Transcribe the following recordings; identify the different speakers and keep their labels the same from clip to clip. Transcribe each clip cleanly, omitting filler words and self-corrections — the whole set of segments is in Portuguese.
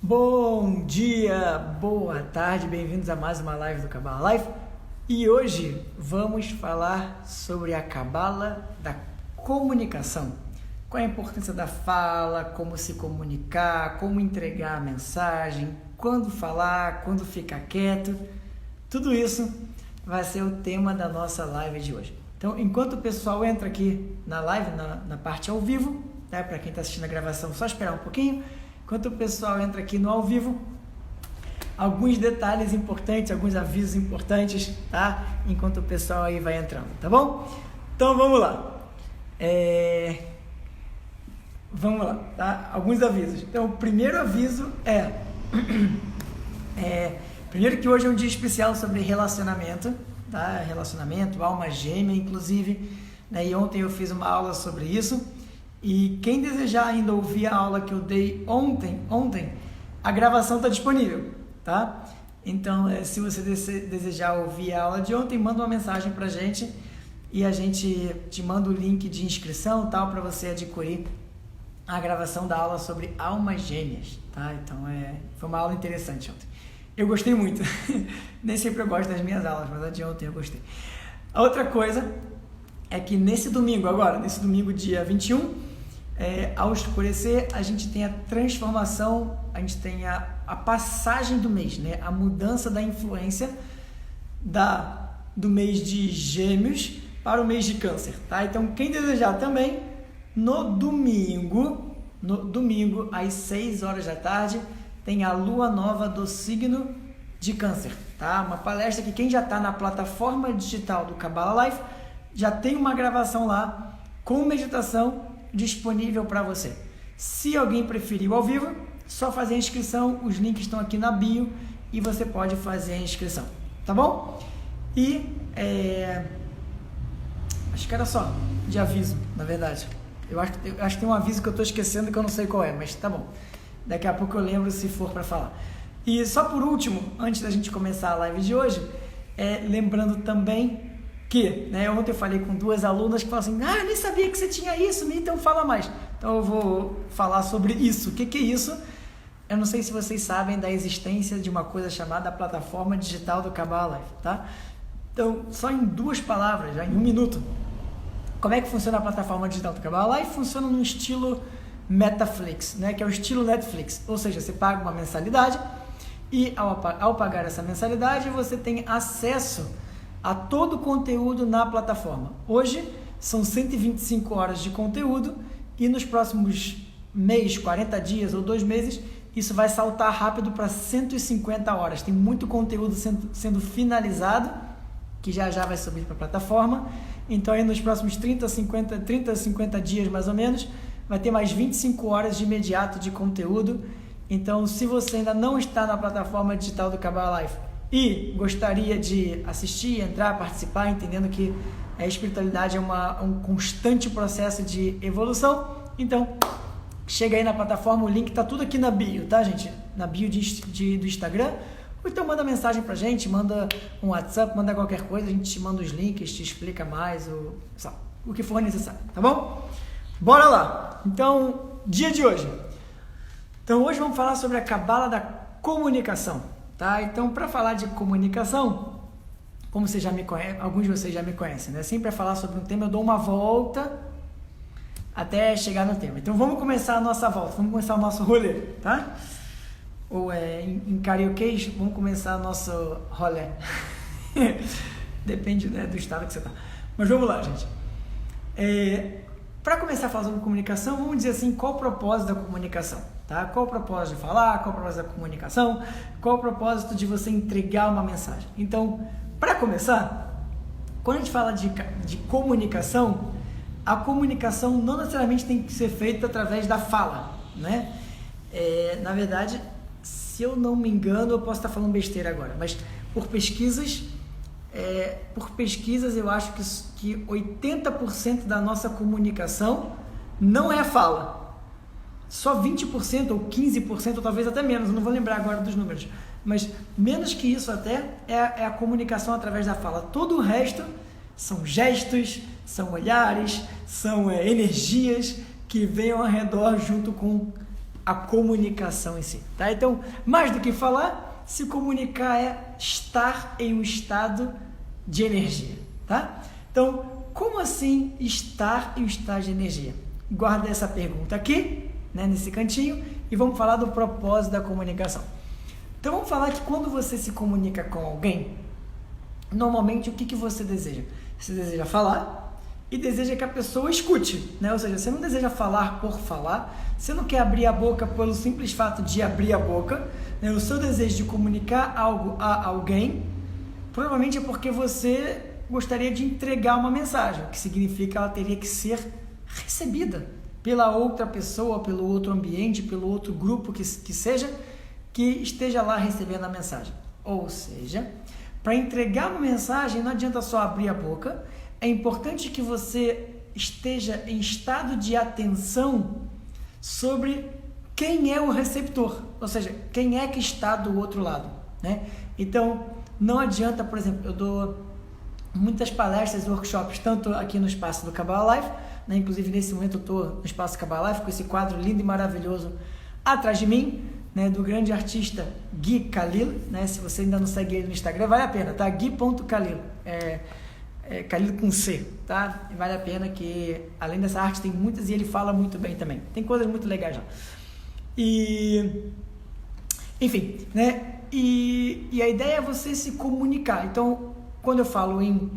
Speaker 1: Bom dia, boa tarde, bem-vindos a mais uma live do Kabbalah Life. E hoje vamos falar sobre a Kabbalah da comunicação. Qual a importância da fala, como se comunicar, como entregar a mensagem, quando falar, quando ficar quieto. Tudo isso vai ser o tema da nossa live de hoje. Então, enquanto o pessoal entra aqui na live, na parte ao vivo, tá? Para quem está assistindo a gravação, só esperar um pouquinho. Enquanto o pessoal entra aqui no ao vivo, alguns detalhes importantes, alguns avisos importantes, tá? Enquanto o pessoal aí vai entrando, tá bom? Então vamos lá. Vamos lá, tá? Alguns avisos. Então o primeiro aviso primeiro que hoje é um dia especial sobre relacionamento, tá? Relacionamento, alma gêmea, inclusive, né? E ontem eu fiz uma aula sobre isso. E quem desejar ainda ouvir a aula que eu dei ontem, a gravação está disponível, tá? Então, se você desejar ouvir a aula de ontem, manda uma mensagem para a gente e a gente te manda o link de inscrição, tal, para você adquirir a gravação da aula sobre almas gêmeas, tá? Então, foi uma aula interessante ontem. Eu gostei muito. Nem sempre eu gosto das minhas aulas, mas a de ontem eu gostei. A outra coisa é que nesse domingo, dia 21, ao escurecer, a gente tem a transformação, a gente tem a passagem do mês, né? A mudança da influência do mês de Gêmeos para o mês de Câncer, tá? Então, quem desejar também, no domingo, às 6 horas da tarde, tem a lua nova do signo de Câncer, tá? Uma palestra que quem já está na plataforma digital do Kabbalah Life já tem uma gravação lá com meditação disponível para você. Se alguém preferir ao vivo, só fazer a inscrição, os links estão aqui na bio e você pode fazer a inscrição, tá bom? E acho que era só de aviso, na verdade. Eu acho que tem um aviso que eu estou esquecendo que eu não sei qual é, mas tá bom. Daqui a pouco eu lembro se for para falar. E só por último, antes da gente começar a live de hoje, lembrando também que, né, ontem eu falei com duas alunas que falaram assim, eu nem sabia que você tinha isso, então fala mais. Então eu vou falar sobre isso. O que é isso? Eu não sei se vocês sabem da existência de uma coisa chamada plataforma digital do Kabbalah Life, tá? Então, só em 2 palavras, já em 1 minuto, como é que funciona a plataforma digital do Kabbalah Life? Funciona num estilo Netflix, né, que é o estilo Netflix, ou seja, você paga uma mensalidade e ao pagar essa mensalidade você tem acesso a todo o conteúdo na plataforma. Hoje são 125 horas de conteúdo e nos próximos 40 dias ou 2 meses, isso vai saltar rápido para 150 horas. Tem muito conteúdo sendo finalizado, que já vai subir para a plataforma. Então aí nos próximos 30 a 50 dias mais ou menos, vai ter mais 25 horas de imediato de conteúdo. Então, se você ainda não está na plataforma digital do Kabbalah Life e gostaria de assistir, entrar, participar, entendendo que a espiritualidade é um constante processo de evolução, então chega aí na plataforma, o link está tudo aqui na bio, tá, gente? Na bio do Instagram. Ou então manda mensagem pra gente, manda um WhatsApp, manda qualquer coisa, a gente te manda os links, te explica mais, o que for necessário, tá bom? Bora lá! Então, dia de hoje. Então, hoje vamos falar sobre a Kabbalah da comunicação, tá? Então, para falar de comunicação, como você já me conhece, alguns de vocês já me conhecem, né? Sempre a falar sobre um tema, eu dou uma volta até chegar no tema. Então, vamos começar a nossa volta, vamos começar o nosso rolê, tá? Ou em carioquês, vamos começar o nosso rolê. Depende, né, do estado que você tá. Mas vamos lá, gente. Para começar a falar sobre comunicação, vamos dizer assim, qual o propósito da comunicação? Tá? Qual o propósito de falar, qual o propósito da comunicação, qual o propósito de você entregar uma mensagem. Então, para começar, quando a gente fala de comunicação, a comunicação não necessariamente tem que ser feita através da fala, né? Na verdade, se eu não me engano, eu posso estar falando besteira agora, mas por pesquisas eu acho que 80% da nossa comunicação não é a fala. Só 20% ou 15%, ou talvez até menos, eu não vou lembrar agora dos números, mas menos que isso até é a comunicação através da fala. Todo o resto são gestos, são olhares, são energias que vêm ao redor junto com a comunicação em si, tá? Então, mais do que falar, se comunicar é estar em um estado de energia, tá? Então, como assim estar em um estado de energia? Guarda essa pergunta aqui, né, nesse cantinho, e vamos falar do propósito da comunicação. Então, vamos falar que quando você se comunica com alguém, normalmente o que você deseja? Você deseja falar e deseja que a pessoa escute, né? Ou seja, você não deseja falar por falar, você não quer abrir a boca pelo simples fato de abrir a boca, né? O seu desejo de comunicar algo a alguém, provavelmente é porque você gostaria de entregar uma mensagem, o que significa que ela teria que ser recebida pela outra pessoa, pelo outro ambiente, pelo outro grupo que seja, que esteja lá recebendo a mensagem. Ou seja, para entregar uma mensagem não adianta só abrir a boca, é importante que você esteja em estado de atenção sobre quem é o receptor, ou seja, quem é que está do outro lado, né? Então, não adianta, por exemplo, eu dou muitas palestras, workshops, tanto aqui no espaço do Kabbalah Life, né? Inclusive nesse momento eu estou no espaço Kabbalah Life com esse quadro lindo e maravilhoso atrás de mim, né? Do grande artista Gui Khalil, né? Se você ainda não segue ele no Instagram, vale a pena, tá? Gui.Khalil, Khalil com C, tá? E vale a pena, que além dessa arte tem muitas e ele fala muito bem também, tem coisas muito legais lá. E enfim, né? E a ideia é você se comunicar. Então, quando eu falo em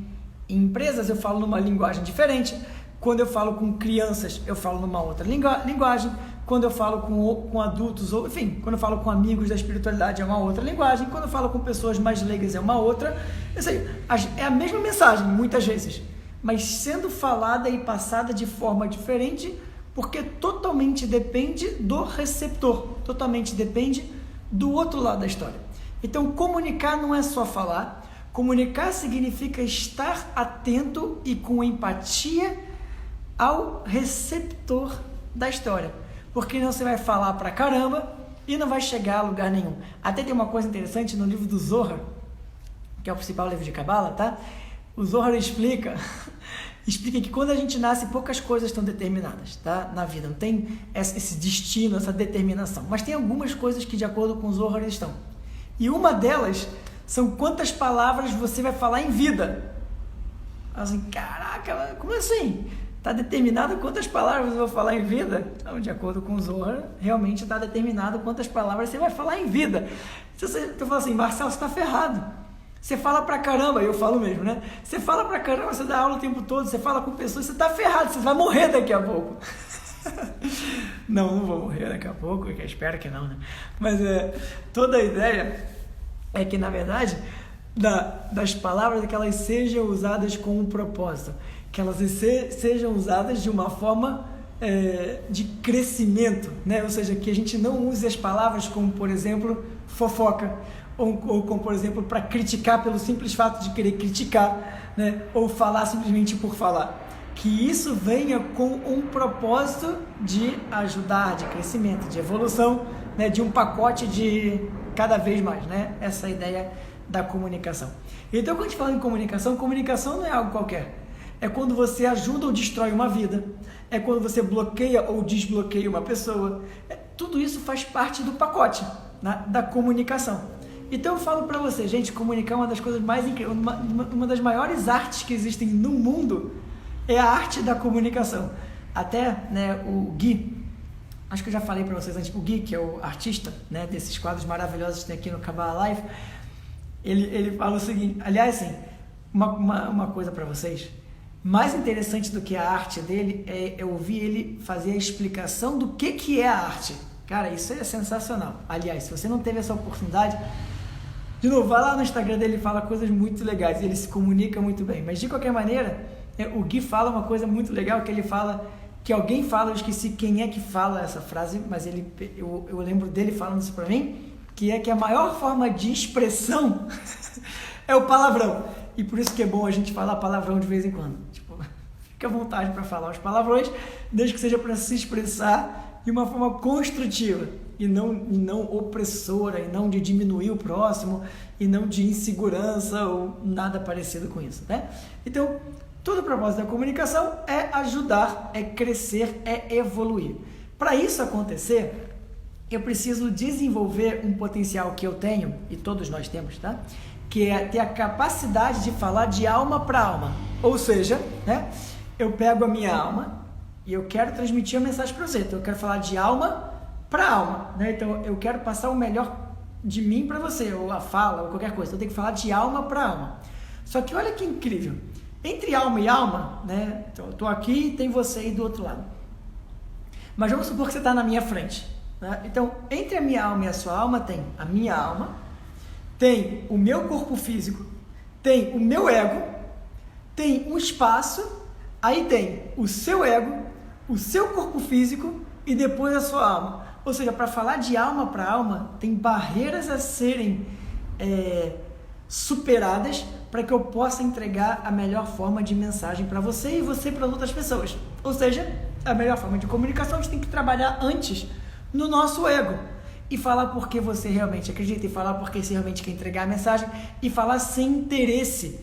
Speaker 1: empresas, eu falo numa linguagem diferente. Quando eu falo com crianças, eu falo numa outra linguagem. Quando eu falo com adultos, ou enfim, quando eu falo com amigos da espiritualidade, é uma outra linguagem. Quando eu falo com pessoas mais leigas, é uma outra. É a mesma mensagem, muitas vezes, mas sendo falada e passada de forma diferente, porque totalmente depende do receptor, totalmente depende do outro lado da história. Então, comunicar não é só falar. Comunicar significa estar atento e com empatia ao receptor da história, porque não você vai falar pra caramba e não vai chegar a lugar nenhum. Até tem uma coisa interessante no livro do Zohar, que é o principal livro de Kabbalah, tá? O Zohar explica que quando a gente nasce, poucas coisas estão determinadas, tá? Na vida, não tem esse destino, essa determinação, mas tem algumas coisas que de acordo com o Zohar estão. E uma delas são quantas palavras você vai falar em vida. Assim, caraca, como assim? Está determinado quantas palavras eu vou falar em vida? Então, de acordo com o Zohar, realmente está determinado quantas palavras você vai falar em vida. Se você fala assim, Marcelo, você está ferrado. Você fala pra caramba, eu falo mesmo, né? Você fala pra caramba, você dá aula o tempo todo, você fala com pessoas, você está ferrado, você vai morrer daqui a pouco. Não vou morrer daqui a pouco, eu espero que não, né? Mas toda a ideia é que, na verdade, das palavras, que elas sejam usadas com um propósito, que elas sejam usadas de uma forma de crescimento, né? Ou seja, que a gente não use as palavras como, por exemplo, fofoca, ou como, por exemplo, para criticar pelo simples fato de querer criticar, né? Ou falar simplesmente por falar. Que isso venha com um propósito de ajudar, de crescimento, de evolução, né? De um pacote de cada vez mais, né? Essa ideia da comunicação. Então, quando a gente fala em comunicação, comunicação não é algo qualquer. É quando você ajuda ou destrói uma vida, é quando você bloqueia ou desbloqueia uma pessoa. Tudo isso faz parte do pacote, né, da comunicação. Então eu falo para você, gente, comunicar é uma das coisas mais incríveis, uma das maiores artes que existem no mundo é a arte da comunicação. Até, né, o Gui, acho que eu já falei para vocês antes, o Gui, que é o artista, né, desses quadros maravilhosos que tem aqui no Kabbalah Life, ele fala o seguinte, aliás, assim, uma coisa para vocês, mais interessante do que a arte dele é ouvir ele fazer a explicação do que é a arte. Cara, isso é sensacional. Aliás, se você não teve essa oportunidade, de novo, vai lá no Instagram dele, ele fala coisas muito legais, ele se comunica muito bem. Mas de qualquer maneira, o Gui fala uma coisa muito legal, que ele fala, que alguém fala, eu esqueci quem é que fala essa frase, mas eu lembro dele falando isso pra mim, que é que a maior forma de expressão é o palavrão. E por isso que é bom a gente falar palavrão de vez em quando. Tipo, fica à vontade para falar os palavrões, desde que seja para se expressar de uma forma construtiva e não opressora, e não de diminuir o próximo, e não de insegurança ou nada parecido com isso, né? Então, todo o propósito da comunicação é ajudar, é crescer, é evoluir. Para isso acontecer, eu preciso desenvolver um potencial que eu tenho, e todos nós temos, tá? Que é ter a capacidade de falar de alma para alma. Ou seja, né? Eu pego a minha alma e eu quero transmitir a mensagem para você. Então eu quero falar de alma para alma, né? Então eu quero passar o melhor de mim para você, ou a fala, ou qualquer coisa. Então eu tenho que falar de alma para alma. Só que olha que incrível. Entre alma e alma, né? Então eu tô aqui e tem você aí do outro lado. Mas vamos supor que você está na minha frente, né? Então, entre a minha alma e a sua alma tem a minha alma, tem o meu corpo físico, tem o meu ego, tem um espaço, aí tem o seu ego, o seu corpo físico e depois a sua alma. Ou seja, para falar de alma para alma, tem barreiras a serem superadas para que eu possa entregar a melhor forma de mensagem para você e você para outras pessoas. Ou seja, a melhor forma de comunicação a gente tem que trabalhar antes no nosso ego e falar porque você realmente acredita, e falar porque você realmente quer entregar a mensagem, e falar sem interesse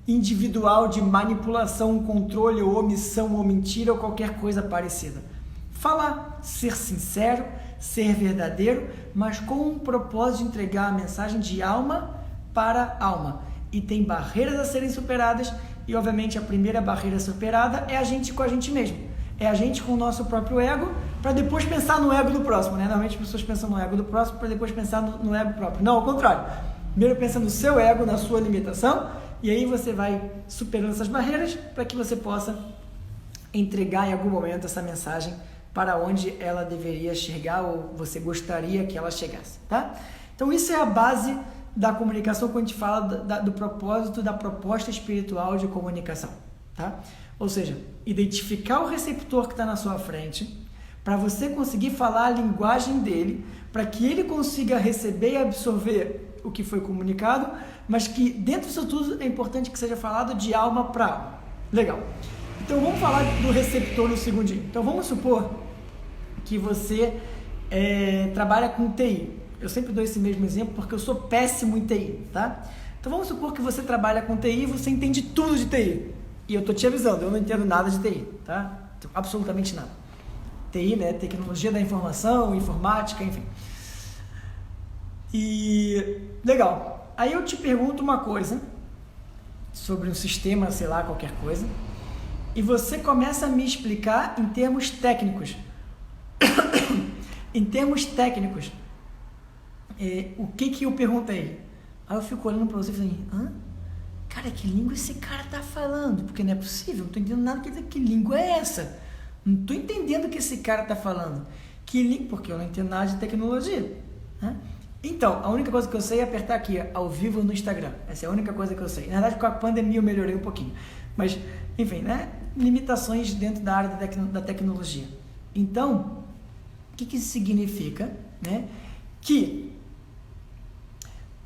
Speaker 1: individual de manipulação, controle, ou omissão, ou mentira, ou qualquer coisa parecida. Falar, ser sincero, ser verdadeiro, mas com um propósito de entregar a mensagem de alma para alma. E tem barreiras a serem superadas, e obviamente a primeira barreira superada é a gente com a gente mesmo. É a gente com o nosso próprio ego, para depois pensar no ego do próximo, né? Normalmente as pessoas pensam no ego do próximo para depois pensar no ego próprio. Não, ao contrário. Primeiro pensa no seu ego, na sua limitação, e aí você vai superando essas barreiras para que você possa entregar em algum momento essa mensagem para onde ela deveria chegar, ou você gostaria que ela chegasse, tá? Então isso é a base da comunicação quando a gente fala do propósito, da proposta espiritual de comunicação, tá? Ou seja, identificar o receptor que está na sua frente, para você conseguir falar a linguagem dele, para que ele consiga receber e absorver o que foi comunicado, mas que dentro disso tudo é importante que seja falado de alma para alma. Legal. Então vamos falar do receptor no segundinho. Então vamos supor que você trabalha com TI. Eu sempre dou esse mesmo exemplo porque eu sou péssimo em TI, tá? Então vamos supor que você trabalha com TI e você entende tudo de TI. E eu tô te avisando, eu não entendo nada de TI, tá? Absolutamente nada. TI, né? Tecnologia da informação, informática, enfim. E legal. Aí eu te pergunto uma coisa sobre um sistema, sei lá, qualquer coisa, e você começa a me explicar em termos técnicos. Em termos técnicos, o que eu perguntei? Aí eu fico olhando para você e falei, cara, que língua esse cara tá falando? Porque não é possível, não tô entendendo nada. Que língua é essa? Não tô entendendo o que esse cara tá falando. Porque eu não entendo nada de tecnologia, né? Então, a única coisa que eu sei é apertar aqui, ao vivo no Instagram. Essa é a única coisa que eu sei. Na verdade, com a pandemia eu melhorei um pouquinho. Mas, enfim, né? Limitações dentro da área da tecnologia. Então, o que isso significa? Né? Que,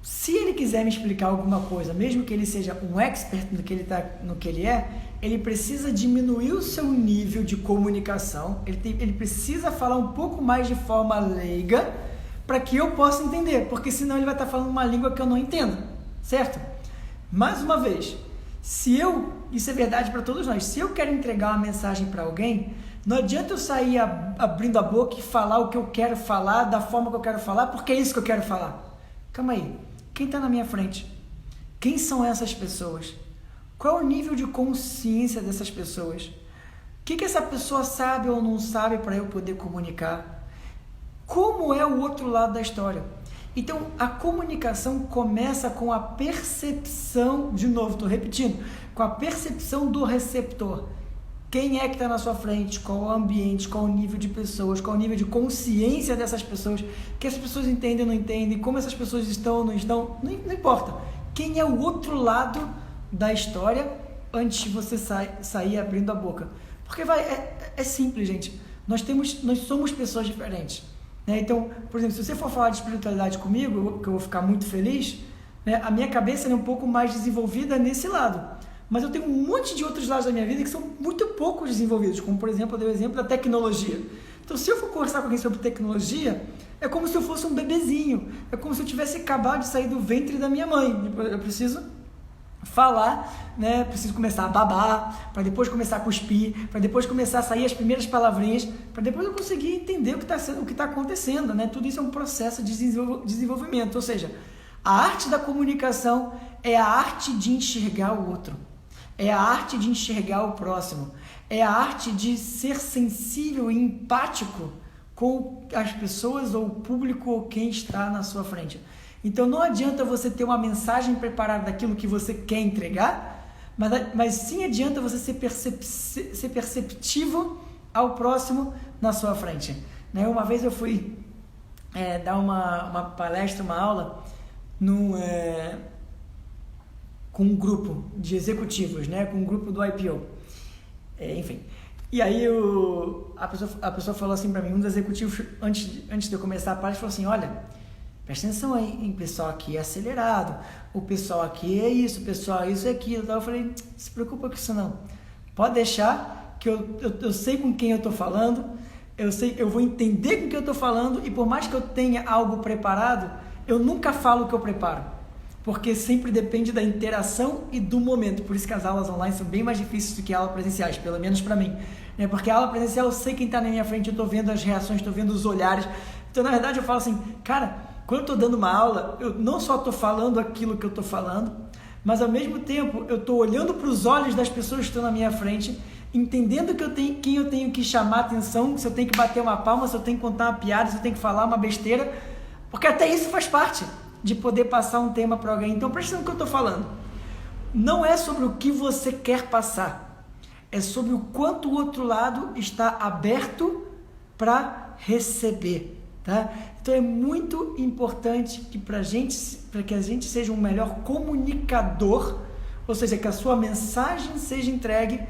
Speaker 1: se ele quiser me explicar alguma coisa, mesmo que ele seja um expert no que ele é, ele precisa diminuir o seu nível de comunicação, ele precisa falar um pouco mais de forma leiga, para que eu possa entender, porque senão ele vai estar falando uma língua que eu não entendo, certo? Mais uma vez, isso é verdade para todos nós, se eu quero entregar uma mensagem para alguém, não adianta eu sair abrindo a boca e falar o que eu quero falar, da forma que eu quero falar, porque é isso que eu quero falar. Calma aí, quem está na minha frente? Quem são essas pessoas? Qual é o nível de consciência dessas pessoas? O que essa pessoa sabe ou não sabe para eu poder comunicar? Como é o outro lado da história? Então, a comunicação começa com a percepção, de novo, estou repetindo, com a percepção do receptor. Quem é que está na sua frente? Qual o ambiente? Qual o nível de pessoas? Qual o nível de consciência dessas pessoas? O que as pessoas entendem ou não entendem? Como essas pessoas estão ou não estão? Não importa. Quem é o outro lado da história antes de você sair abrindo a boca? Porque é simples, gente. Nós somos pessoas diferentes. Né? Então, por exemplo, se você for falar de espiritualidade comigo, que eu vou ficar muito feliz, né? A minha cabeça é um pouco mais desenvolvida nesse lado. Mas eu tenho um monte de outros lados da minha vida que são muito pouco desenvolvidos, como, por exemplo, eu dei o exemplo da tecnologia. Então, se eu for conversar com alguém sobre tecnologia, é como se eu fosse um bebezinho, é como se eu tivesse acabado de sair do ventre da minha mãe. Eu preciso falar, né? Preciso começar a babar, para depois começar a cuspir, para depois começar a sair as primeiras palavrinhas, para depois eu conseguir entender o que está acontecendo, né? Tudo isso é um processo de desenvolvimento, ou seja, a arte da comunicação é a arte de enxergar o outro, é a arte de enxergar o próximo, é a arte de ser sensível e empático com as pessoas ou o público ou quem está na sua frente. Então não adianta você ter uma mensagem preparada daquilo que você quer entregar, mas sim adianta você ser perceptivo ao próximo na sua frente. Né? Uma vez eu fui dar uma palestra, uma aula, com um grupo de executivos, né? Com um grupo do IPO. Enfim. E aí a pessoa falou assim para mim, um dos executivos, antes de eu começar a palestra, falou assim, olha, presta atenção aí, hein? O pessoal aqui é acelerado, o pessoal aqui é isso, o pessoal é isso e aquilo. Então eu falei, não se preocupa com isso não. Pode deixar que eu sei com quem eu estou falando, eu vou entender com quem eu estou falando e por mais que eu tenha algo preparado, eu nunca falo o que eu preparo. Porque sempre depende da interação e do momento. Por isso que as aulas online são bem mais difíceis do que aulas presenciais, pelo menos para mim. Né? Porque a aula presencial eu sei quem está na minha frente, eu estou vendo as reações, estou vendo os olhares. Então, na verdade, eu falo assim, cara, quando eu estou dando uma aula, eu não só estou falando aquilo que eu estou falando, mas ao mesmo tempo eu estou olhando para os olhos das pessoas que estão na minha frente, entendendo quem eu tenho que chamar a atenção, se eu tenho que bater uma palma, se eu tenho que contar uma piada, se eu tenho que falar uma besteira, porque até isso faz parte de poder passar um tema para alguém. Então presta atenção no que eu estou falando. Não é sobre o que você quer passar, é sobre o quanto o outro lado está aberto para receber, tá? Então é muito importante que para que a gente seja um melhor comunicador, ou seja, que a sua mensagem seja entregue,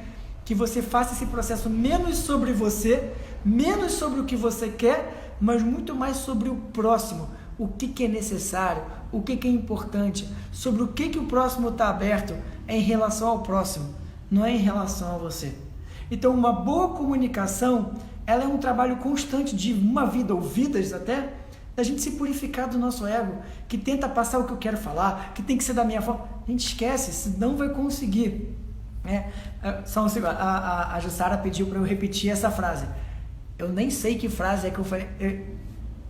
Speaker 1: que você faça esse processo menos sobre você, menos sobre o que você quer, mas muito mais sobre o próximo. O que é necessário, o que é importante, sobre o que o próximo está aberto é em relação ao próximo, não é em relação a você. Então, uma boa comunicação, ela é um trabalho constante de uma vida, ou vidas até, da gente se purificar do nosso ego, que tenta passar o que eu quero falar, que tem que ser da minha forma. A gente esquece, senão vai conseguir. Só um segundo, a Jussara pediu para eu repetir essa frase. Eu nem sei que frase é que eu falei.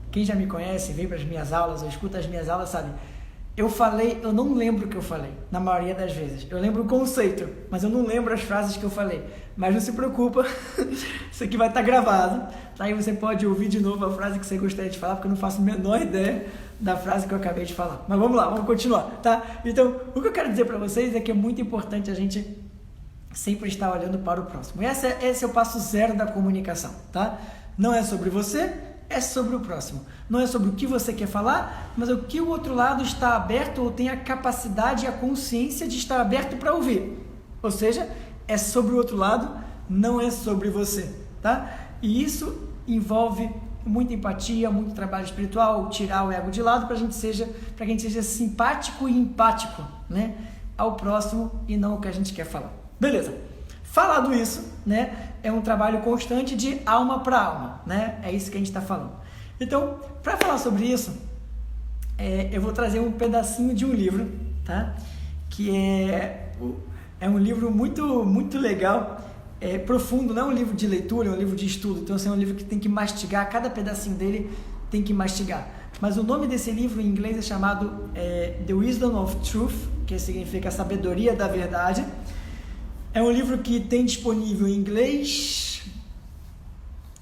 Speaker 1: Quem já me conhece, vem para as minhas aulas, ou escuta as minhas aulas, sabe? Eu não lembro o que eu falei, na maioria das vezes. Eu lembro o conceito, mas eu não lembro as frases que eu falei. Mas não se preocupa, isso aqui vai estar gravado. Aí você pode ouvir de novo a frase que você gostaria de falar, porque eu não faço a menor ideia da frase que eu acabei de falar. Mas vamos lá, vamos continuar, tá? Então, o que eu quero dizer para vocês é que é muito importante a gente sempre estar olhando para o próximo. Esse é o passo zero da comunicação, tá? Não é sobre você, é sobre o próximo. Não é sobre o que você quer falar, mas o que o outro lado está aberto ou tem a capacidade e a consciência de estar aberto para ouvir. Ou seja, é sobre o outro lado, não é sobre você, tá? E isso envolve muita empatia, muito trabalho espiritual, tirar o ego de lado para que a gente seja simpático e empático, né, ao próximo e não o que a gente quer falar. Beleza? Falado isso, né, é um trabalho constante de alma para alma, né? É isso que a gente está falando. Então, para falar sobre isso, eu vou trazer um pedacinho de um livro, tá? Que é um livro muito, muito legal, profundo, não é um livro de leitura, é um livro de estudo. Então, assim, é um livro que tem que mastigar, cada pedacinho dele tem que mastigar. Mas o nome desse livro em inglês é chamado The Wisdom of Truth, que significa a sabedoria da verdade. É um livro que tem disponível em inglês,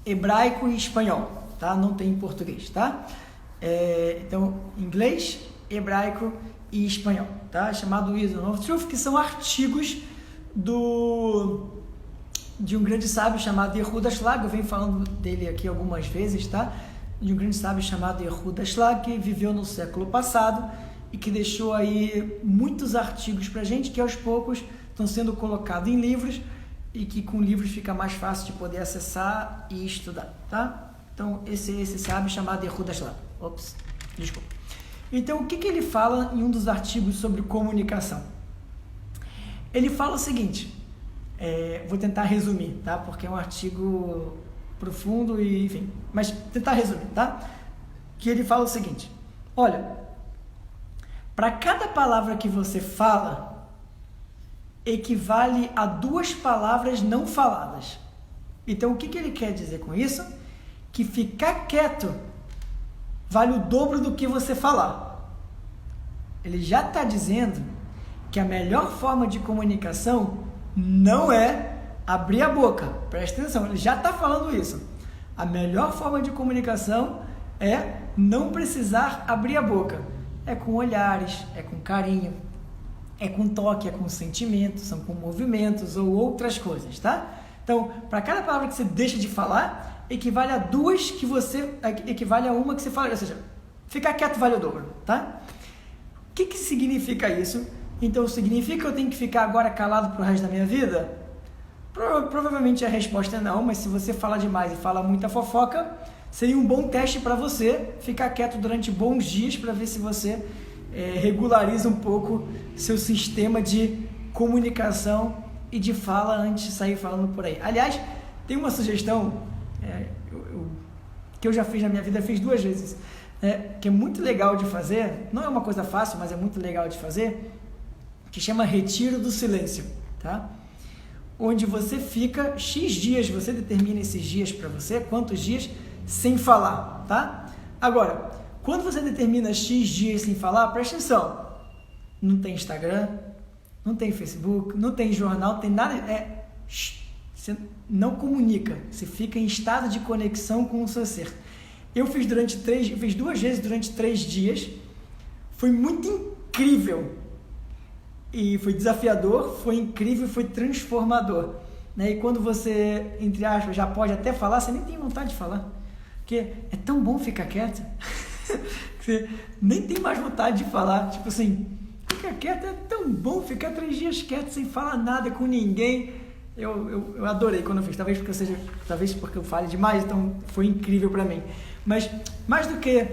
Speaker 1: hebraico e espanhol, tá? Não tem em português, tá? Então, inglês, hebraico e espanhol, tá? Chamado Wisdom of Truth, que são artigos de um grande sábio chamado Yehuda Shlag. Eu venho falando dele aqui algumas vezes, tá? De um grande sábio chamado Yehuda Shlag, que viveu no século passado e que deixou aí muitos artigos pra gente, que aos poucos estão sendo colocados em livros e que com livros fica mais fácil de poder acessar e estudar, tá? Então, esse sábio chamado Yehuda Shlag. Ops, desculpa. Então, o que ele fala em um dos artigos sobre comunicação? Ele fala o seguinte, vou tentar resumir, tá? Porque é um artigo profundo e, enfim, mas tentar resumir, tá? Que ele fala o seguinte, olha, para cada palavra que você fala, equivale a 2 palavras não faladas. Então, o que ele quer dizer com isso? Que ficar quieto vale o dobro do que você falar. Ele já está dizendo que a melhor forma de comunicação não é abrir a boca. Presta atenção, ele já está falando isso. A melhor forma de comunicação é não precisar abrir a boca. É com olhares, é com carinho, é com toque, é com sentimentos, são com movimentos ou outras coisas, tá? Então, para cada palavra que você deixa de falar, equivale a 2 que você... equivale a uma que você fala, ou seja, ficar quieto vale o dobro, tá? O que significa isso? Então, significa que eu tenho que ficar agora calado pro resto da minha vida? Provavelmente a resposta é não, mas se você fala demais e fala muita fofoca, seria um bom teste para você ficar quieto durante bons dias para ver se você regulariza um pouco seu sistema de comunicação e de fala antes de sair falando por aí. Aliás, tem uma sugestão que eu já fiz na minha vida, fiz 2 vezes, que é muito legal de fazer, não é uma coisa fácil, mas é muito legal de fazer, que chama retiro do silêncio, tá? Onde você fica X dias, você determina esses dias para você, quantos dias, sem falar, tá? Agora, quando você determina X dias sem falar, presta atenção, não tem Instagram, não tem Facebook, não tem jornal, não tem nada, você não comunica, você fica em estado de conexão com o seu ser. Eu fiz 2 vezes durante 3 dias, foi muito incrível, e foi desafiador, foi incrível, foi transformador, né? E quando você, entre aspas, já pode até falar, você nem tem vontade de falar, porque é tão bom ficar quieto, você nem tem mais vontade de falar, tipo assim, ficar quieto é tão bom, ficar 3 dias quieto sem falar nada com ninguém. Eu adorei quando eu fiz, talvez porque eu fale demais, então foi incrível para mim. Mas mais do que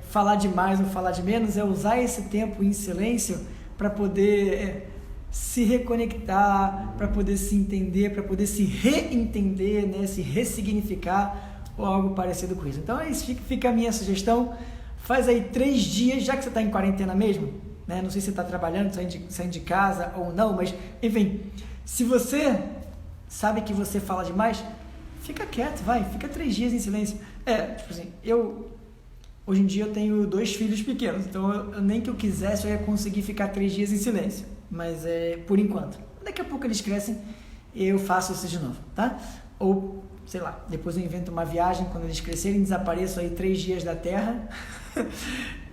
Speaker 1: falar demais ou falar de menos, é usar esse tempo em silêncio para poder se reconectar, para poder se entender, para poder se reentender, né? Se ressignificar ou algo parecido com isso. Então é isso, fica a minha sugestão. Faz aí 3 dias, já que você está em quarentena mesmo, né? Não sei se você está trabalhando, saindo de casa ou não, mas enfim, se você sabe que você fala demais, fica quieto, fica 3 dias em silêncio. Tipo assim, hoje em dia eu tenho 2 filhos pequenos, então nem que eu quisesse eu ia conseguir ficar 3 dias em silêncio, mas por enquanto. Daqui a pouco eles crescem e eu faço isso de novo, tá? Ou, sei lá, depois eu invento uma viagem, quando eles crescerem, desapareço aí 3 dias da Terra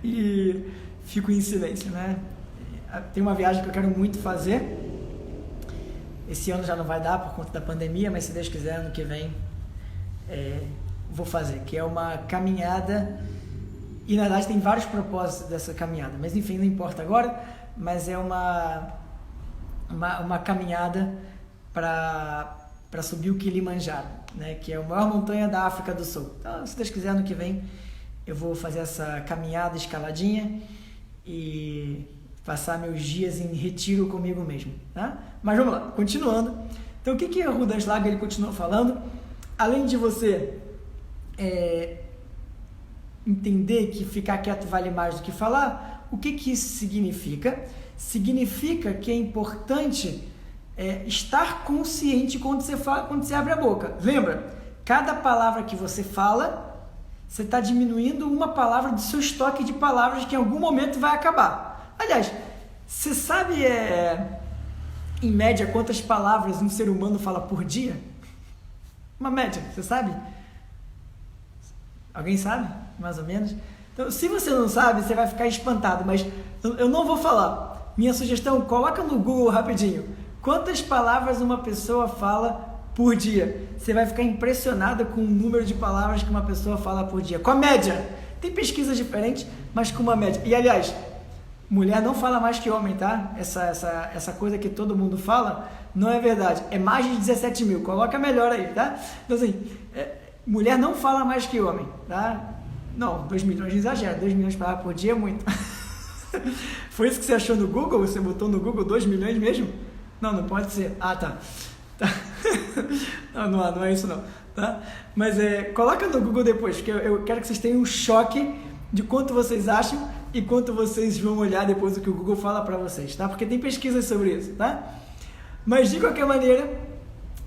Speaker 1: e fico em silêncio, né? Tem uma viagem que eu quero muito fazer, esse ano já não vai dar por conta da pandemia, mas se Deus quiser, ano que vem vou fazer, que é uma caminhada. E na verdade tem vários propósitos dessa caminhada, mas enfim, não importa agora, mas é uma caminhada para subir o Kilimanjaro, né, que é a maior montanha da África do Sul. Então, se Deus quiser, ano que vem eu vou fazer essa caminhada escaladinha e passar meus dias em retiro comigo mesmo, tá? Mas vamos lá, continuando. Então, o que o Rudolf Schlager ele continua falando? Além de você entender que ficar quieto vale mais do que falar, o que isso significa? Significa que é importante estar consciente quando você abre a boca. Lembra? Cada palavra que você fala, você está diminuindo uma palavra do seu estoque de palavras que em algum momento vai acabar. Aliás, você sabe em média quantas palavras um ser humano fala por dia? Uma média, você sabe? Alguém sabe? Mais ou menos? Então, se você não sabe, você vai ficar espantado, mas eu não vou falar. Minha sugestão, coloca no Google rapidinho. Quantas palavras uma pessoa fala por dia? Você vai ficar impressionado com o número de palavras que uma pessoa fala por dia. Com a média. Tem pesquisas diferentes, mas com uma média. E, aliás, mulher não fala mais que homem, tá? Essa coisa que todo mundo fala não é verdade. É mais de 17 mil. Coloca melhor aí, tá? Então, assim, mulher não fala mais que homem, tá? Não, 2 milhões de exagero. 2 milhões de palavras por dia é muito. Foi isso que você achou no Google? Você botou no Google 2 milhões mesmo? Não pode ser. Ah, tá. Não é isso não. Tá? Mas coloca no Google depois, porque eu quero que vocês tenham um choque de quanto vocês acham enquanto vocês vão olhar depois o que o Google fala para vocês, tá? Porque tem pesquisas sobre isso, tá? Mas de qualquer maneira,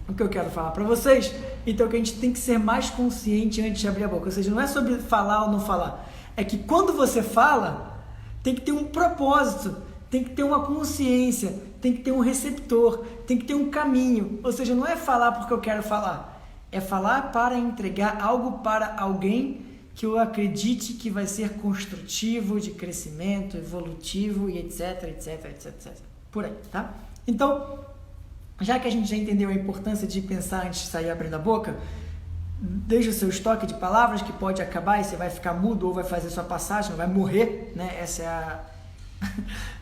Speaker 1: o que eu quero falar para vocês, então, que a gente tem que ser mais consciente antes de abrir a boca. Ou seja, não é sobre falar ou não falar. É que quando você fala, tem que ter um propósito, tem que ter uma consciência, tem que ter um receptor, tem que ter um caminho. Ou seja, não é falar porque eu quero falar. É falar para entregar algo para alguém que eu acredite que vai ser construtivo, de crescimento, evolutivo e etc, etc, etc, etc. Por aí, tá? Então, já que a gente já entendeu a importância de pensar antes de sair abrindo a boca, deixa o seu estoque de palavras que pode acabar e você vai ficar mudo ou vai fazer sua passagem, vai morrer, né? Essa é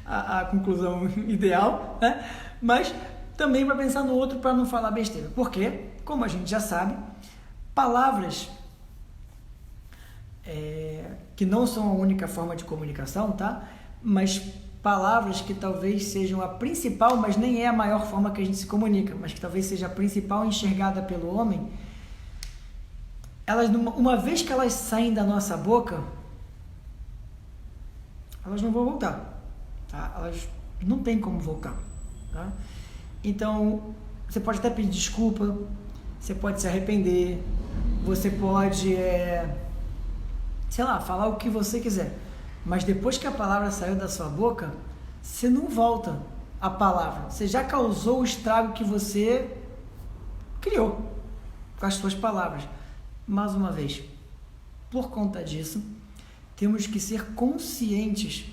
Speaker 1: a conclusão ideal, né? Mas também para pensar no outro para não falar besteira. Porque, como a gente já sabe, palavras que não são a única forma de comunicação, tá? Mas palavras que talvez sejam a principal, mas nem é a maior forma que a gente se comunica, mas que talvez seja a principal enxergada pelo homem, elas, uma vez que elas saem da nossa boca, elas não vão voltar, tá? Elas não tem como voltar, tá? Então, você pode até pedir desculpa, você pode se arrepender, você pode, sei lá, falar o que você quiser. Mas depois que a palavra saiu da sua boca, você não volta a palavra. Você já causou o estrago que você criou com as suas palavras. Mais uma vez, por conta disso, temos que ser conscientes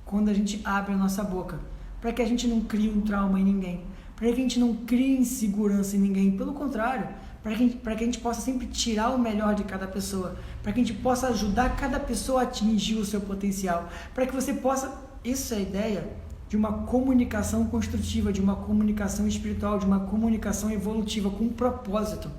Speaker 1: quando a gente abre a nossa boca, para que a gente não crie um trauma em ninguém, para que a gente não crie insegurança em ninguém. Pelo contrário, para que a gente possa sempre tirar o melhor de cada pessoa, para que a gente possa ajudar cada pessoa a atingir o seu potencial, para que você possa... Isso é a ideia de uma comunicação construtiva, de uma comunicação espiritual, de uma comunicação evolutiva com um propósito.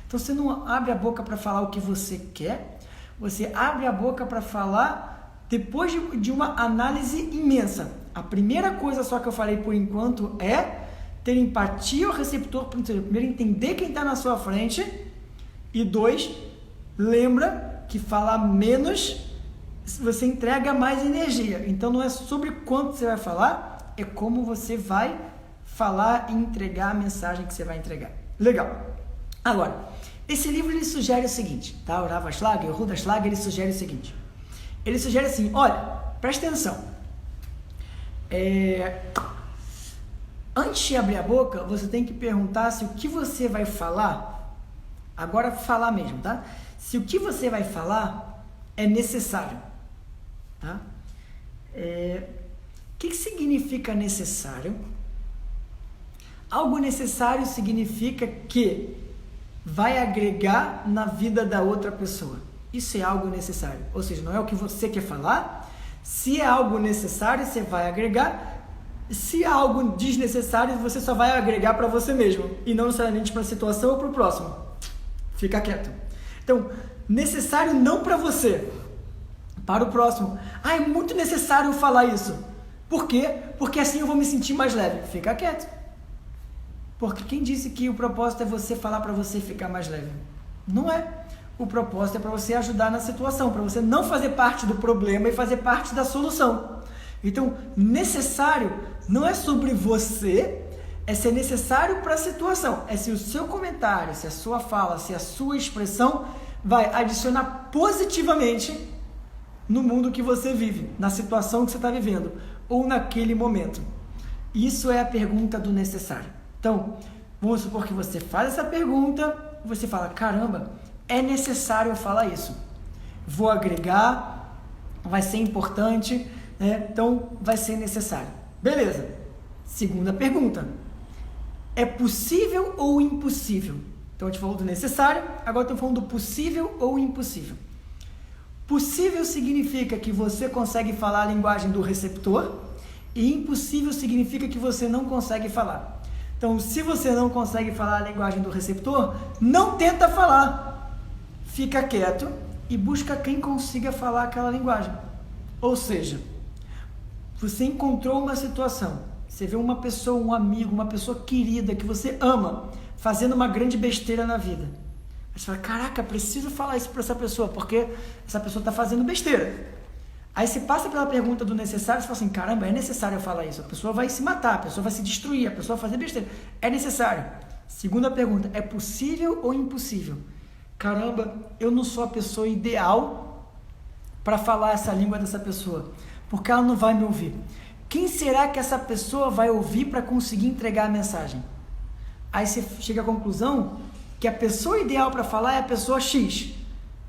Speaker 1: Então você não abre a boca para falar o que você quer, você abre a boca para falar depois de uma análise imensa. A primeira coisa só que eu falei por enquanto é ter empatia ao receptor, primeiro entender quem está na sua frente, e 2, lembra que falar menos, você entrega mais energia. Então não é sobre quanto você vai falar, é como você vai falar e entregar a mensagem que você vai entregar. Legal. Agora, esse livro ele sugere o seguinte, tá? O Rava Schlager, o Ruda Schlager, ele sugere o seguinte. Ele sugere assim, olha, presta atenção. Antes de abrir a boca, você tem que perguntar se o que você vai falar, agora falar mesmo, tá? Se o que você vai falar é necessário, tá? O que significa necessário? Algo necessário significa que vai agregar na vida da outra pessoa. Isso é algo necessário, ou seja, não é o que você quer falar. Se é algo necessário, você vai agregar. Se é algo desnecessário, você só vai agregar para você mesmo e não necessariamente para a situação ou para o próximo. Fica quieto. Então, necessário não para você, para o próximo. É muito necessário eu falar isso. Por quê? Porque assim eu vou me sentir mais leve. Fica quieto. Porque quem disse que o propósito é você falar para você ficar mais leve? Não é. O propósito é para você ajudar na situação, para você não fazer parte do problema e fazer parte da solução. Então, necessário não é sobre você, é ser necessário para a situação. É se o seu comentário, se a sua fala, se a sua expressão vai adicionar positivamente no mundo que você vive, na situação que você está vivendo, ou naquele momento. Isso é a pergunta do necessário. Então, vamos supor que você faz essa pergunta, você fala, caramba, é necessário eu falar isso. Vou agregar, vai ser importante, né? Então vai ser necessário. Beleza. Segunda pergunta. É possível ou impossível? Então a gente falou do necessário, agora estamos falando do possível ou impossível. Possível significa que você consegue falar a linguagem do receptor e impossível significa que você não consegue falar. Então, se você não consegue falar a linguagem do receptor, não tenta falar. Fica quieto e busca quem consiga falar aquela linguagem. Ou seja, você encontrou uma situação, você vê uma pessoa, um amigo, uma pessoa querida que você ama, fazendo uma grande besteira na vida. Aí você fala, caraca, preciso falar isso para essa pessoa, porque essa pessoa está fazendo besteira. Aí você passa pela pergunta do necessário, você fala assim, caramba, é necessário eu falar isso, a pessoa vai se matar, a pessoa vai se destruir, a pessoa vai fazer besteira. É necessário. Segunda pergunta, é possível ou impossível? Caramba, eu não sou a pessoa ideal para falar essa língua dessa pessoa, porque ela não vai me ouvir. Quem será que essa pessoa vai ouvir para conseguir entregar a mensagem? Aí você chega à conclusão que a pessoa ideal para falar é a pessoa X.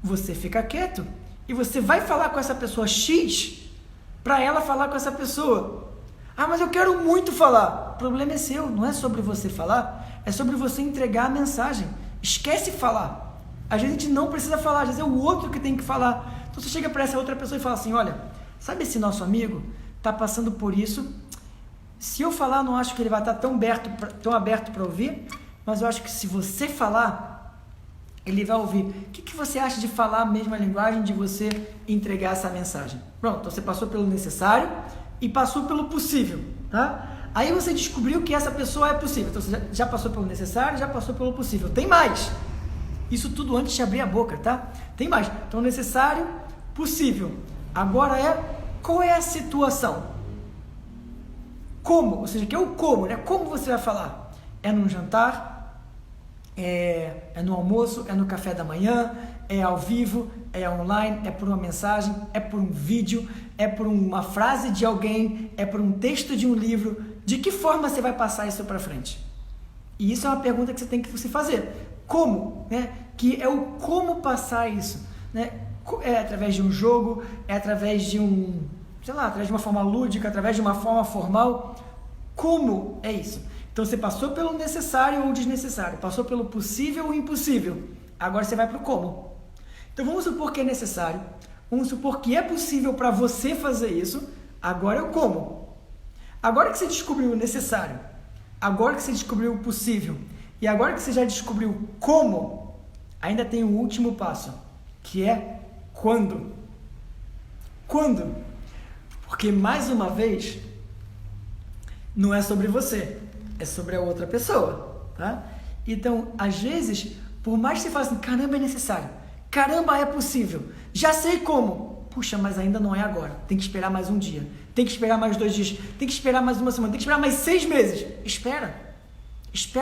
Speaker 1: Você fica quieto e você vai falar com essa pessoa X para ela falar com essa pessoa. Ah, mas eu quero muito falar. O problema é seu, não é sobre você falar, é sobre você entregar a mensagem. Esquece falar. Às vezes a gente não precisa falar, às vezes é o outro que tem que falar. Então você chega para essa outra pessoa e fala assim, olha, sabe esse nosso amigo está passando por isso? Se eu falar, não acho que ele vai estar tão aberto para ouvir, mas eu acho que se você falar, ele vai ouvir. O que você acha de falar a mesma linguagem, de você entregar essa mensagem? Pronto, então você passou pelo necessário e passou pelo possível, tá? Aí você descobriu que essa pessoa é possível. Então você já passou pelo necessário, já passou pelo possível. Tem mais! Isso tudo antes de abrir a boca, tá? Tem mais. Então necessário, possível. Agora qual é a situação? Como? Ou seja, que é o como, né? Como você vai falar? É num jantar? É no almoço, é no café da manhã, é ao vivo, é online, é por uma mensagem, é por um vídeo, é por uma frase de alguém, é por um texto de um livro. De que forma você vai passar isso para frente? E isso é uma pergunta que você tem que se fazer. Como? Né? Que é o como passar isso. Né? É através de um jogo, é através de através de uma forma lúdica, através de uma forma formal. Como é isso? Então você passou pelo necessário ou desnecessário, passou pelo possível ou impossível. Agora você vai para o como. Então vamos supor que é necessário, vamos supor que é possível para você fazer isso, agora é o como. Agora que você descobriu o necessário, agora que você descobriu o possível, e agora que você já descobriu como, ainda tem o último passo, que é quando. Quando? Porque mais uma vez, não é sobre você. É sobre a outra pessoa, tá? Então, às vezes, por mais que você fale assim, caramba, é necessário, caramba, é possível, já sei como, puxa, mas ainda não é agora, tem que esperar mais um dia, tem que esperar mais 2 dias, tem que esperar mais uma semana, tem que esperar mais 6 meses, espera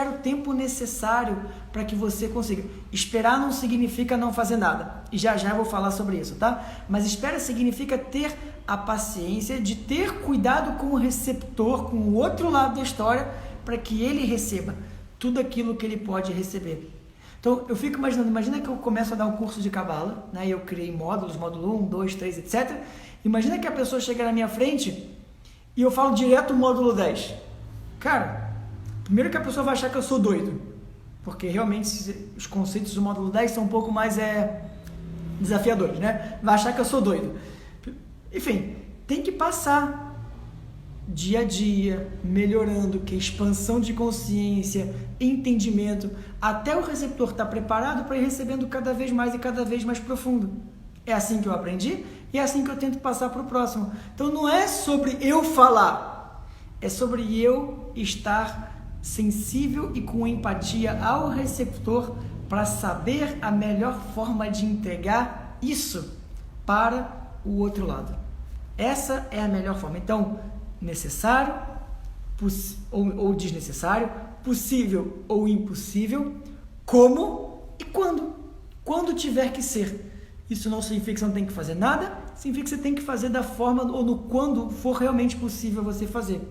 Speaker 1: o tempo necessário para que você consiga. Esperar não significa não fazer nada, e já eu vou falar sobre isso, tá? Mas espera significa ter a paciência de ter cuidado com o receptor, com o outro lado da história, para que ele receba tudo aquilo que ele pode receber. Então, eu fico imaginando, imagina que eu começo a dar um curso de cabala, né, e eu criei módulos, módulo 1, 2, 3, etc. Imagina que a pessoa chega na minha frente e eu falo direto o módulo 10. Cara, primeiro que a pessoa vai achar que eu sou doido, porque realmente os conceitos do módulo 10 são um pouco mais desafiadores, né? Vai achar que eu sou doido. Enfim, tem que passar dia a dia, melhorando, que é expansão de consciência, entendimento, até o receptor estar preparado para ir recebendo cada vez mais e cada vez mais profundo. É assim que eu aprendi e é assim que eu tento passar para o próximo. Então não é sobre eu falar, é sobre eu estar sensível e com empatia ao receptor para saber a melhor forma de entregar isso para o outro lado. Essa é a melhor forma. Então, necessário ou desnecessário, possível ou impossível, como e quando. Quando tiver que ser. Isso não significa que você não tem que fazer nada, significa que você tem que fazer da forma ou no quando for realmente possível você fazer.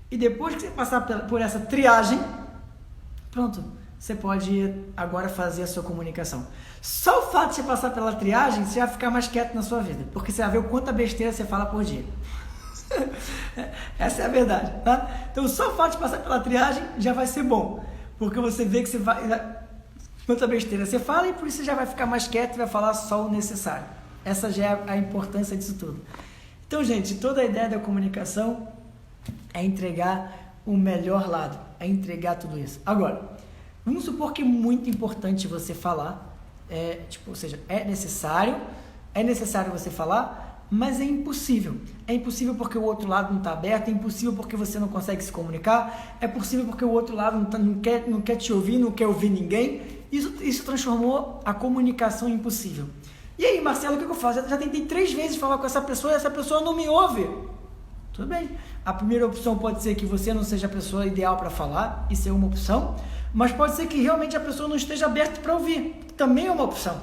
Speaker 1: E depois que você passar por essa triagem, pronto, você pode agora fazer a sua comunicação. Só o fato de você passar pela triagem, você vai ficar mais quieto na sua vida, porque você vai ver o quanta besteira você fala por dia. Essa é a verdade, tá? Então só o fato de passar pela triagem já vai ser bom, porque você vê que você vai, quanta besteira você fala, e por isso você já vai ficar mais quieto e vai falar só o necessário. Essa já é a importância disso tudo. Então, gente, toda a ideia da comunicação é entregar o melhor lado, é entregar tudo isso. Agora, vamos supor que é muito importante você falar, ou seja, é necessário você falar, mas é impossível. É impossível porque o outro lado não está aberto, é impossível porque você não consegue se comunicar, é possível porque o outro lado não quer te ouvir, não quer ouvir ninguém. Isso transformou a comunicação em impossível. E aí, Marcelo, o que eu faço? Eu já tentei 3 vezes falar com essa pessoa e essa pessoa não me ouve. Tudo bem. A primeira opção pode ser que você não seja a pessoa ideal para falar, isso é uma opção, mas pode ser que realmente a pessoa não esteja aberta para ouvir, também é uma opção.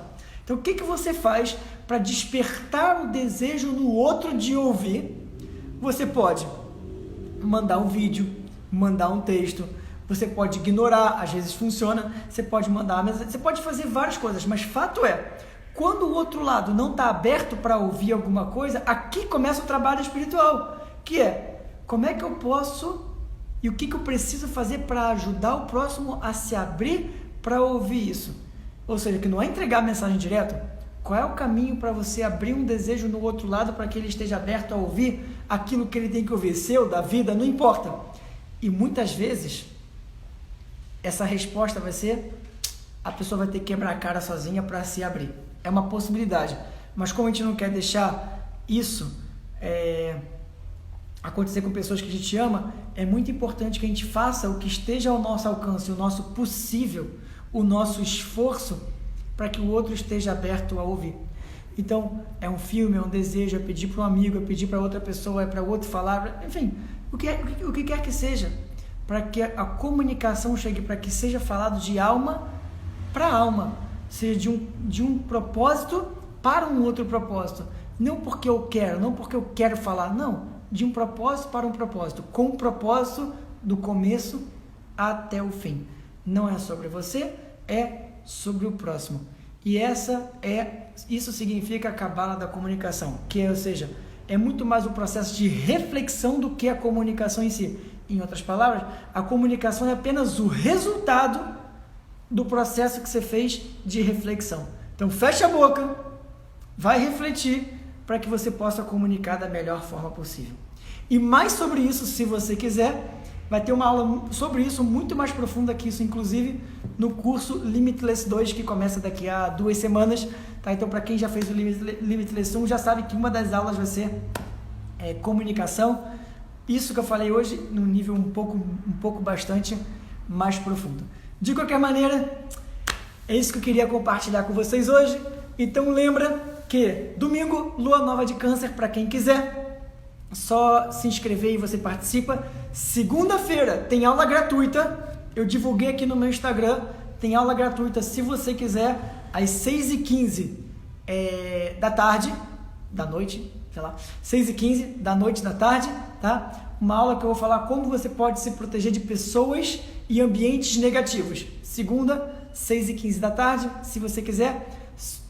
Speaker 1: Então, o que você faz para despertar o desejo no outro de ouvir? Você pode mandar um vídeo, mandar um texto, você pode ignorar, às vezes funciona, você pode mandar, você pode fazer várias coisas, mas fato é, quando o outro lado não está aberto para ouvir alguma coisa, aqui começa o trabalho espiritual, que é, como é que eu posso e o que eu preciso fazer para ajudar o próximo a se abrir para ouvir isso? Ou seja, que não é entregar a mensagem direto, qual é o caminho para você abrir um desejo no outro lado para que ele esteja aberto a ouvir aquilo que ele tem que ouvir, seu, da vida, não importa. E muitas vezes, essa resposta vai ser, a pessoa vai ter que quebrar a cara sozinha para se abrir. É uma possibilidade, mas como a gente não quer deixar isso acontecer com pessoas que a gente ama, é muito importante que a gente faça o que esteja ao nosso alcance, o nosso possível, o nosso esforço, para que o outro esteja aberto a ouvir. Então, é um filme, é um desejo, é pedir para um amigo, é pedir para outra pessoa, é para o outro falar, enfim, o que quer que seja, para que a comunicação chegue, para que seja falado de alma para alma, seja de um propósito para um outro propósito, não porque eu quero, não porque eu quero falar, não, de um propósito para um propósito, com o propósito do começo até o fim. Não é sobre você, é sobre o próximo. E isso significa a cabala da comunicação, ou seja, é muito mais o processo de reflexão do que a comunicação em si. Em outras palavras, a comunicação é apenas o resultado do processo que você fez de reflexão. Então, fecha a boca, vai refletir para que você possa comunicar da melhor forma possível. E mais sobre isso, se você quiser, vai ter uma aula sobre isso, muito mais profunda que isso, inclusive, no curso Limitless 2, que começa daqui a 2 semanas. Tá? Então, para quem já fez o Limitless 1, já sabe que uma das aulas vai ser comunicação. Isso que eu falei hoje, num nível um pouco bastante mais profundo. De qualquer maneira, é isso que eu queria compartilhar com vocês hoje. Então, lembra que domingo, lua nova de Câncer, para quem quiser, só se inscrever e você participa. Segunda-feira tem aula gratuita, eu divulguei aqui no meu Instagram, tem aula gratuita se você quiser, às 6h15 da tarde, da noite, sei lá, 6h15 da noite, da tarde, tá? Uma aula que eu vou falar como você pode se proteger de pessoas e ambientes negativos. Segunda, 6h15 da tarde, se você quiser,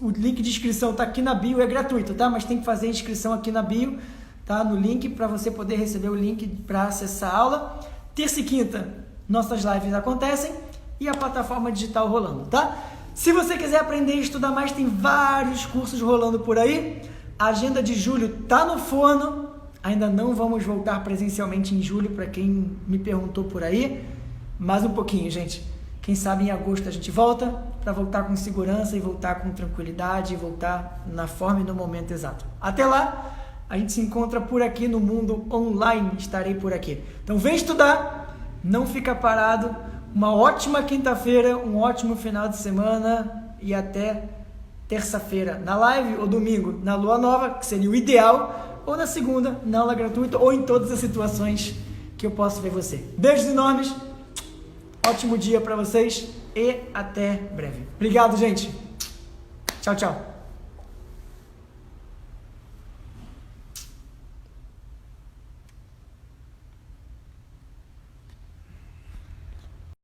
Speaker 1: o link de inscrição tá aqui na bio, é gratuito, tá? Mas tem que fazer a inscrição aqui na bio, tá? No link, para você poder receber o link para acessar a aula. Terça e quinta, nossas lives acontecem e a plataforma digital rolando, tá? Se você quiser aprender e estudar mais, tem vários cursos rolando por aí. A agenda de julho tá no forno, ainda não vamos voltar presencialmente em julho, para quem me perguntou por aí, mais um pouquinho, gente. Quem sabe em agosto a gente volta, para voltar com segurança e voltar com tranquilidade e voltar na forma e no momento exato. Até lá, a gente se encontra por aqui no mundo online, estarei por aqui. Então vem estudar, não fica parado, uma ótima quinta-feira, um ótimo final de semana e até terça-feira na live ou domingo na lua nova, que seria o ideal, ou na segunda na aula gratuita ou em todas as situações que eu posso ver você. Beijos enormes, ótimo dia para vocês e até breve. Obrigado, gente. Tchau, tchau.